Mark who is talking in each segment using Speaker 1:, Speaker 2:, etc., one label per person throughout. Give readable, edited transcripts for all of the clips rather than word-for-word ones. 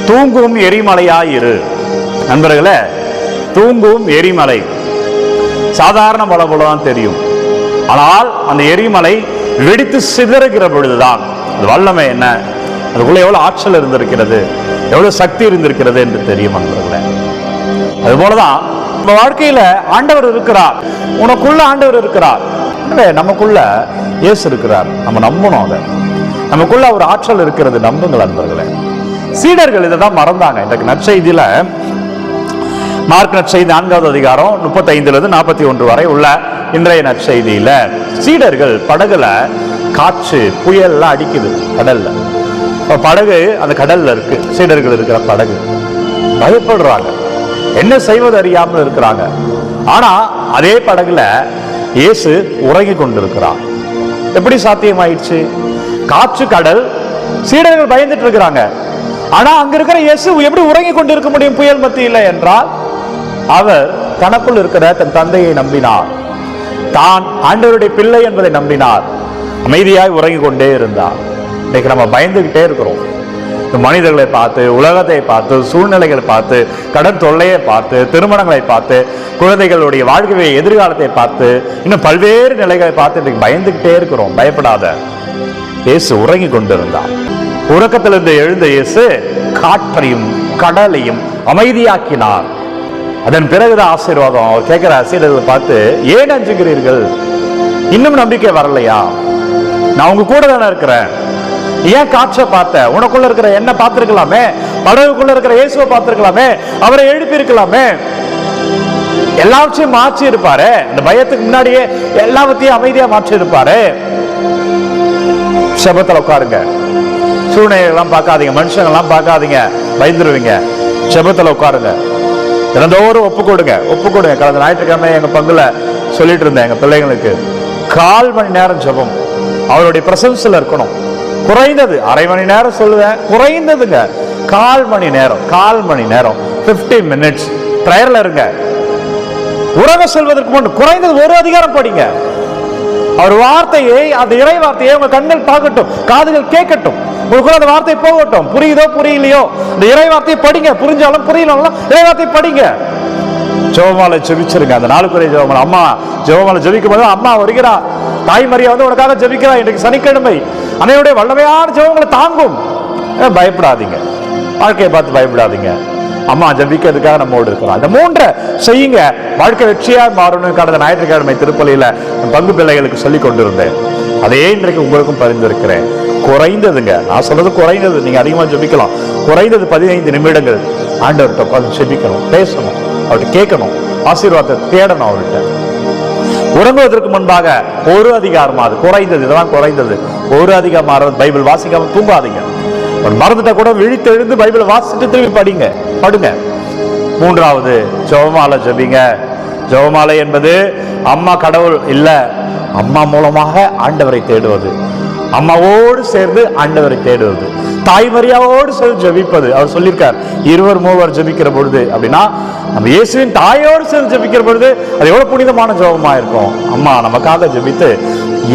Speaker 1: தூங்கும் எரிமலையாயிரு. நண்பர்களே, தூங்கும் எரிமலை சாதாரண மலை போலதான் தெரியும். ஆனால் அந்த எரிமலை வெடித்து சிதறுகிற பொழுதுதான் அது வல்லமை என்ன, அதுக்குள்ள எவ்வளவு ஆற்றல் இருந்திருக்கிறது, எவ்வளவு சக்தி இருந்திருக்கிறது என்று தெரியும் நண்பர்களே. அது போலதான் நம்ம வாழ்க்கையில ஆண்டவர் இருக்கிறார், உனக்குள்ள ஆண்டவர் இருக்கிறார், நமக்குள்ள இயேசு இருக்கிறார். நம்ம நம்பணும், அதை நமக்குள்ள ஒரு ஆற்றல் இருக்கிறது, நம்புங்கள் நண்பர்களே. சீடர்கள் இதை தான் மறந்தாங்க. இன்றைக்கு நற்செய்தியில மார்க் நற்செய்தி 4வது அதிகாரம் 35 41 வரை உள்ள இன்றைய நற்செய்தியில சீடர்கள் படகுல காற்று புயல்லாம் அடிக்குது கடல்ல. படகு அந்த கடல்ல இருக்கு, சீடர்கள் இருக்கிற படகு. பயப்படுறாங்க, என்ன செய்வது அறியாமல் இருக்கிறாங்க. ஆனா அதே படகுல இயேசு உறங்கி கொண்டிருக்கிறார். எப்படி சாத்தியமாயிடுச்சு? காற்று கடல், சீடர்கள் பயந்துட்டு இருக்கிறாங்க. ஆனா அங்க இருக்கிற இயேசு எப்படி உறங்கி கொண்டிருக்க முடியும் புயல் மத்தியில என்றால், அவர் தனக்குள் இருக்கிற தன் தந்தையை நம்பினார், தான் ஆண்டவருடைய பிள்ளை என்பதை நம்பினார், அமைதியாய் உறங்கி கொண்டே இருந்தார். இன்னைக்கு நம்ம பயந்துகிட்டே இருக்கிறோம். மனிதர்களை பார்த்து, உலகத்தை பார்த்து, சூழ்நிலைகளை பார்த்து, கடன் தொல்லையை பார்த்து, திருமணங்களை பார்த்து, குழந்தைகளுடைய வாழ்க்கை எதிர்காலத்தை பார்த்து, இன்னும் பல்வேறு நிலைகளை பார்த்து இன்னைக்கு பயந்துகிட்டே இருக்கிறோம். பயப்படாத, இயேசு உறங்கி கொண்டிருந்தார். உறக்கத்திலிருந்து எழுந்த இயேசு காற்றையும் கடலையும் அமைதியாக்கினார். அதன் பிறகுதான் ஆசீர்வாதம். அவர் கேட்கிற சீடர்களை பார்த்து, ஏன் அஞ்சுகிறீர்கள்? இன்னும் நம்பிக்கை வரலையா? நான் உங்க கூட தானே இருக்கிறேன். ஏன் காற்றை பார்த்த? உனக்குள்ள இருக்கிற என்ன பார்த்திருக்கலாமே, படகுக்குள்ள இருக்கிற இயேசுவை பார்த்திருக்கலாமே, அவரை எழுப்பி இருக்கலாமே. எல்லாவற்றையும் மாற்றி இருப்பாரு. இந்த பயத்துக்கு முன்னாடியே எல்லாவற்றையும் அமைதியா மாற்றி இருப்பாரு. செபத்துல உட்காருங்க, சூழ்நிலைகள்லாம் பார்க்காதீங்க, மனுஷங்கள்லாம் பார்க்காதீங்க, பயந்துருவீங்க. செபத்துல உட்காருங்க, தினந்தோறும் ஒப்பு கொடுங்க. கடந்த ஞாயிற்றுக்கிழமை எங்க பங்குல சொல்லிட்டு இருந்தேன், எங்க பிள்ளைங்களுக்கு 1/4 மணி நேரம் ஜெபம் அவருடைய பிரசன்ஸ்ல இருக்கணும். குறைந்தது அரை மணி நேரம் சொல்லுவேன், குறைந்ததுங்க 1/4 மணி நேரம், 15 minutes பிரேயர்ல இருங்க. உறங்க சொல்வதற்கு முன் குறைந்தது ஒரு அதிகாரம் படிங்க. அவர் வார்த்தையை, அந்த இறை வார்த்தையை உங்க கண்கள் பார்க்கட்டும், காதுகள் கேட்கட்டும், உங்களுக்குள்ள அந்த வார்த்தை போகட்டும். புரியுதோ புரியலையோ அந்த இறை வார்த்தையை படிங்க. புரிஞ்சாலும் புரியலாம் இறை வார்த்தை படிங்க. ஜெபமாலை ஜெபிச்சிருங்க. அந்த நாளுக்குரிய ஜெபமாலை, அம்மா ஜெபமாலை ஜெபிக்கும் போது அம்மா வருகிறா, தாய் மரியா வந்து உனக்காக ஜெபிக்கிறா. இன்றைக்கு சனிக்கிழமை அன்னையுடைய வல்லமையான ஜெபங்களை தாங்கும். பயப்படாதீங்க, வாழ்க்கையை பார்த்து பயப்படாதீங்க. அம்மா ஜெபிக்கிறதுக்காக நம்மோடு இருக்கிறோம். அந்த 3 செய்யுங்க, வாழ்க்கை வெற்றியா மாறணும். கடந்த ஞாயிற்றுக்கிழமை திருப்பலியில பங்கு பிள்ளைகளுக்கு சொல்லி கொண்டிருந்தேன். அதே இன்றைக்கு உங்களுக்கும் பரிந்துரைக்கிறேன். குறைந்ததுங்க, நான் சொல்றது குறைந்தது, நீங்க அதிகமா ஜெபிக்கலாம். குறைந்தது 15 நிமிடங்கள் ஆண்டவர்கிட்ட உட்கார்ந்து ஜெபிக்கணும், பேசணும், அவர்கிட்ட கேட்கணும், ஆசீர்வாதத்தை தேடணும் அவர்கிட்ட. உறங்குவதற்கு முன்பாக ஒரு அதிகாரமாவது குறைந்தது, இதெல்லாம் குறைந்தது ஒரு அதிகாரம் பைபிள் வாசிக்காம தூங்காதீங்க. மறந்துட்டா கூட விழித்து எழுந்து பைபிளை வாசிட்டு திரும்பி படுங்க. 3வது ஜெபமாலை ஜெபிங்க. ஜெபமாலை என்பது அம்மா கடவுள் இல்ல, அம்மா மூலமாக ஆண்டவரை தேடுவது, அம்மாவோடு சேர்ந்து ஆண்டவரை தேடுவது, தாய் மரியாவோடு சேர்ந்து ஜெபிப்பது. அவர் சொல்லியிருக்கார், 2 3 ஜெபிக்கிற பொழுது அப்படின்னா நம்ம இயேசுவின் தாயோடு சேர்ந்து ஜெபிக்கிற பொழுது அது எவ்வளவு புனிதமான ஜெபமா இருக்கும். அம்மா நமக்காக ஜெபித்து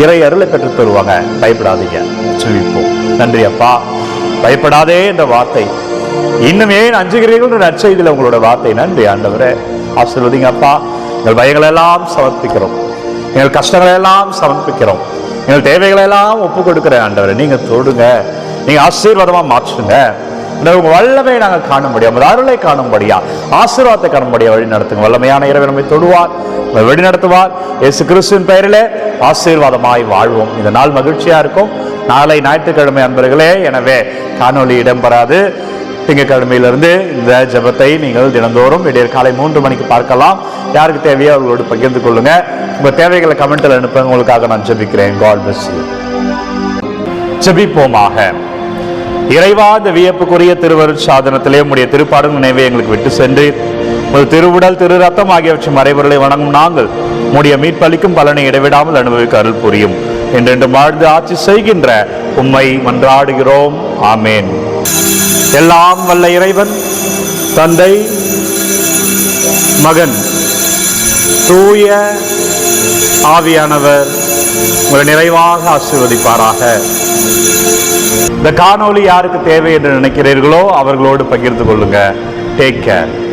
Speaker 1: இறை அருளை பெற்று தருவாங்க. பயப்படாதீங்க, ஜெபிப்போம். நன்றி அப்பா, பயப்படாதே என்ற வார்த்தை, இன்னும் ஏன் அஞ்சுகிறீர்கள் நற்செய்தியில் உங்களோட வார்த்தை. நன்றி ஆண்டவரே, ஆசீர்வதிங்க அப்பா. எங்கள் பயங்களை எல்லாம் சமர்ப்பிக்கிறோம், எங்கள் கஷ்டங்களை எல்லாம் சமர்ப்பிக்கிறோம், எங்கள் தேவைகளை எல்லாம் ஒப்பு கொடுக்கிறேன் ஆண்டவரே. நீங்க தொடுங்க, நீங்க ஆசீர்வாதமா மாற்றுங்க. உங்க வல்லமையை நாங்கள் காணும்படியா, உங்கள் அருளை காணும்படியா, ஆசீர்வாதத்தை காணும்படியா வழி நடத்துங்க. வல்லமையான இறைவன் நம்மை தொடுவார், வழி நடத்துவார். இயேசு கிறிஸ்துவின் பெயரிலே ஆசீர்வாதமாய் வாழ்வோம். இந்த நாள் மகிழ்ச்சியா இருக்கும். நாளை ஞாயிற்றுக்கிழமை அன்பர்களே, எனவே காணொலி இடம்பெறாது. திங்கட்கிழமையிலிருந்து இந்த ஜெபத்தை நீங்கள் தினந்தோறும் விடியற் காலை 3 மணிக்கு பார்க்கலாம். யாருக்கு தேவையோ அவர்களோடு பகிர்ந்து கொள்ளுங்க. உங்க தேவைகளை கமெண்ட்ல அனுப்புங்க, உங்களுக்காக நான் ஜெபிக்கிறேன். God bless you. ஜெபிப்போமாக. இறைவா, இந்த வியப்புக்குரிய திருவருட் சாதனத்திலே உம்முடைய திருப்பாடும் நினைவை எங்களுக்கு விட்டு சென்று ஒரு திருவுடல், திரு ரத்தம் ஆகியவற்றை மறைபொருளை வணங்கும் நாங்கள் உம்முடைய மீட்பளிக்கும் பலனை இடைவிடாமல் அனுபவிக்க அருள் புரியும். என்றென்று வாழ்ந்து ஆட்சி செய்கின்ற உம்மை மன்றாடுகிறோம். ஆமேன். எல்லாம் வல்ல இறைவன் தந்தை, மகன், தூய ஆவியானவர் உங்களை நிறைவாக ஆசீர்வதிப்பாராக. இந்த காணொளி யாருக்கு தேவை என்று நினைக்கிறீர்களோ அவர்களோடு பகிர்ந்து கொள்ளுங்க. Take care.